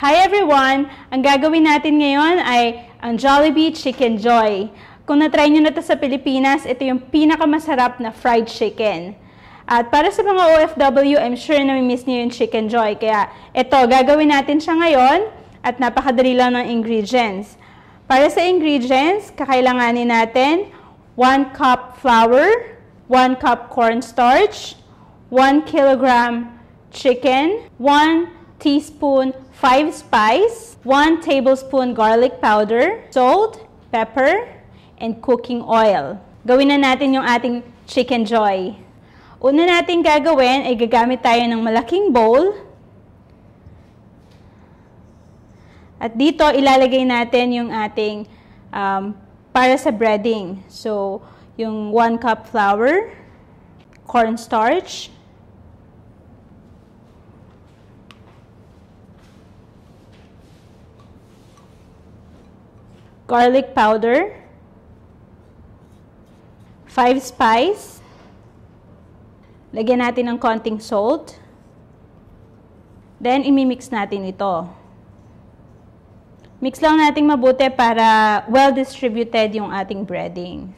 Hi everyone! Ang gagawin natin ngayon ay ang Jollibee Chicken Joy. Kung na-try nyo na ito sa Pilipinas, ito yung pinakamasarap na fried chicken. At para sa mga OFW, I'm sure na miss nyo yung Chicken Joy. Kaya ito, gagawin natin siya ngayon at napakadali lang ng ingredients. Para sa ingredients, kakailanganin natin 1 cup flour, 1 cup cornstarch, 1 kilogram chicken, 1 teaspoon 5 spice, 1 tablespoon garlic powder, salt, pepper, and cooking oil. Gawin na natin yung ating Chicken Joy. Una natin gagawin ay gagamit tayo ng malaking bowl. At dito ilalagay natin yung ating para sa breading. So, yung 1 cup flour, cornstarch, garlic powder, 5 spice, lagyan natin ng konting salt, then imimix natin ito. Mix lang natin mabuti para well-distributed yung ating breading,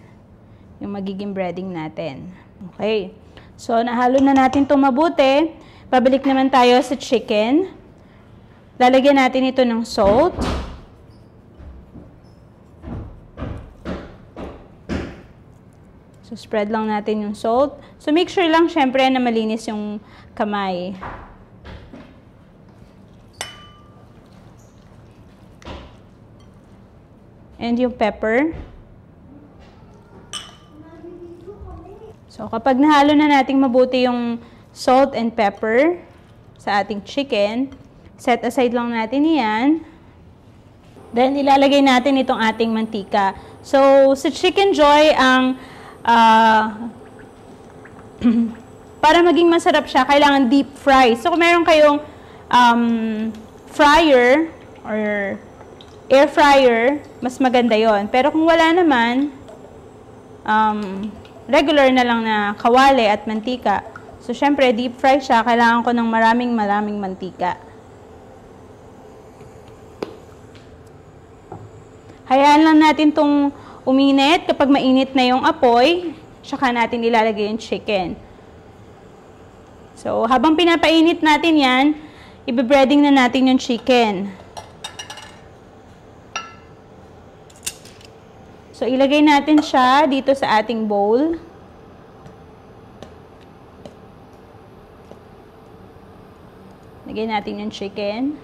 yung magiging breading natin. Okay, so nahalo na natin itong mabuti, pabalik naman tayo sa chicken, lalagyan natin ito ng salt, so, spread lang natin yung salt. So, make sure lang, syempre, na malinis yung kamay. And yung pepper. So, kapag nahalo na natin mabuti yung salt and pepper sa ating chicken, set aside lang natin yan. Then, ilalagay natin itong ating mantika. So, sa Chicken Joy, ang para maging masarap siya, kailangan deep fry. So, kung meron kayong fryer or air fryer, mas maganda yon. Pero kung wala naman, regular na lang na kawali at mantika. So, syempre, deep fry siya. Kailangan ko ng maraming mantika. Hayaan lang natin itong uminit. Kapag mainit na yung apoy, saka natin ilalagay yung chicken. So, habang pinapainit natin yan, ibibreading na natin yung chicken. So, ilagay natin siya dito sa ating bowl. Lagay natin yung chicken.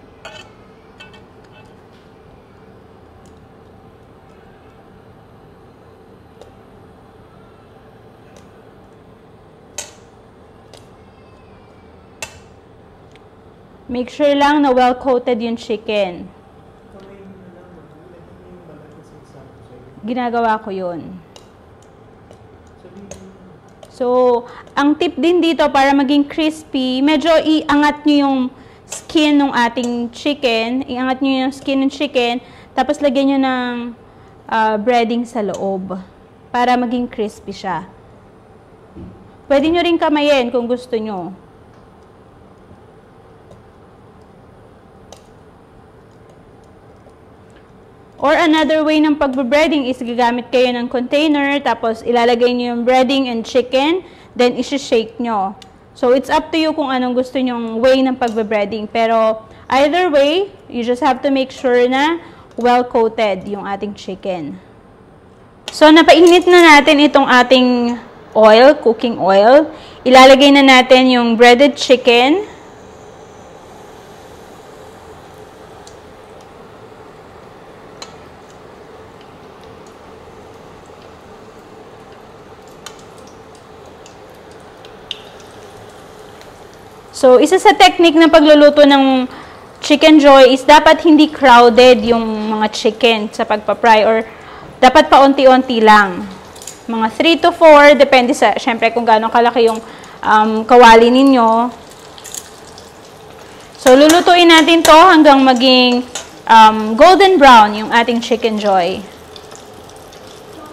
Make sure lang na well-coated yung chicken. Ginagawa ko yun. So, ang tip din dito para maging crispy, medyo iangat nyo yung skin ng ating chicken. Iangat nyo yung skin ng chicken, tapos lagyan nyo ng breading sa loob para maging crispy siya. Pwede nyo rin kamayin kung gusto nyo. Or another way ng pagbe-breading is gagamit kayo ng container, tapos ilalagay nyo yung breading and chicken, then isi-shake nyo. So, it's up to you kung anong gusto nyong way ng pagbe-breading. Pero, either way, you just have to make sure na well-coated yung ating chicken. So, napainit na natin itong ating oil, cooking oil. Ilalagay na natin yung breaded chicken. So, isa sa technique ng pagluluto ng Chicken Joy is dapat hindi crowded yung mga chicken sa pagpa-fry or dapat paunti-unti lang. Mga 3 to 4, depende sa, syempre kung gaano kalaki yung kawali ninyo. So, lulutuin natin to hanggang maging golden brown yung ating Chicken Joy.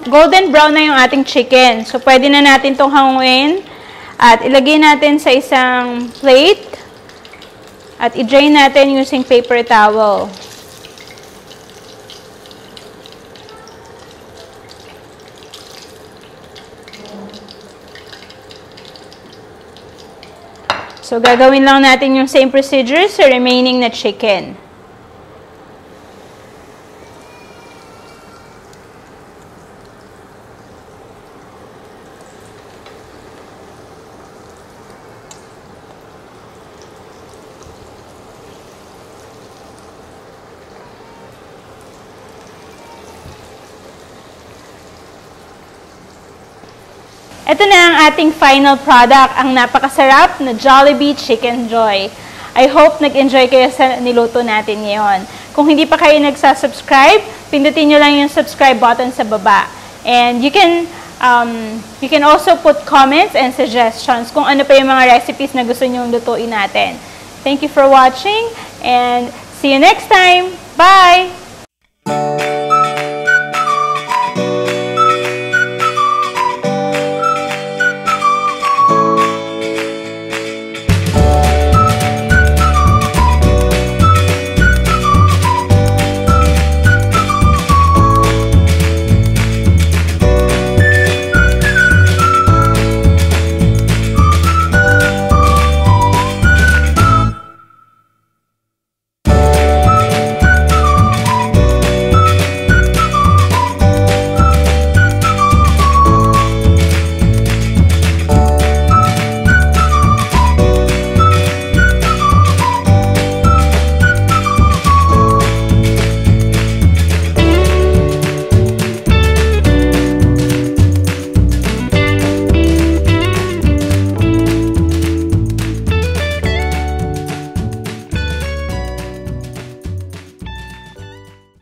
Golden brown na yung ating chicken. So, pwede na natin itong hanguin. At ilagay natin sa isang plate. At i-drain natin using paper towel. So, gagawin lang natin yung same procedure sa remaining na chicken. Ito na ang ating final product, ang napakasarap na Jollibee Chicken Joy. I hope nag-enjoy kayo sa niluto natin ngayon. Kung hindi pa kayo nagsasubscribe, pindutin nyo lang yung subscribe button sa baba. And you can also put comments and suggestions kung ano pa yung mga recipes na gusto nyong lutuin natin. Thank you for watching and see you next time. Bye!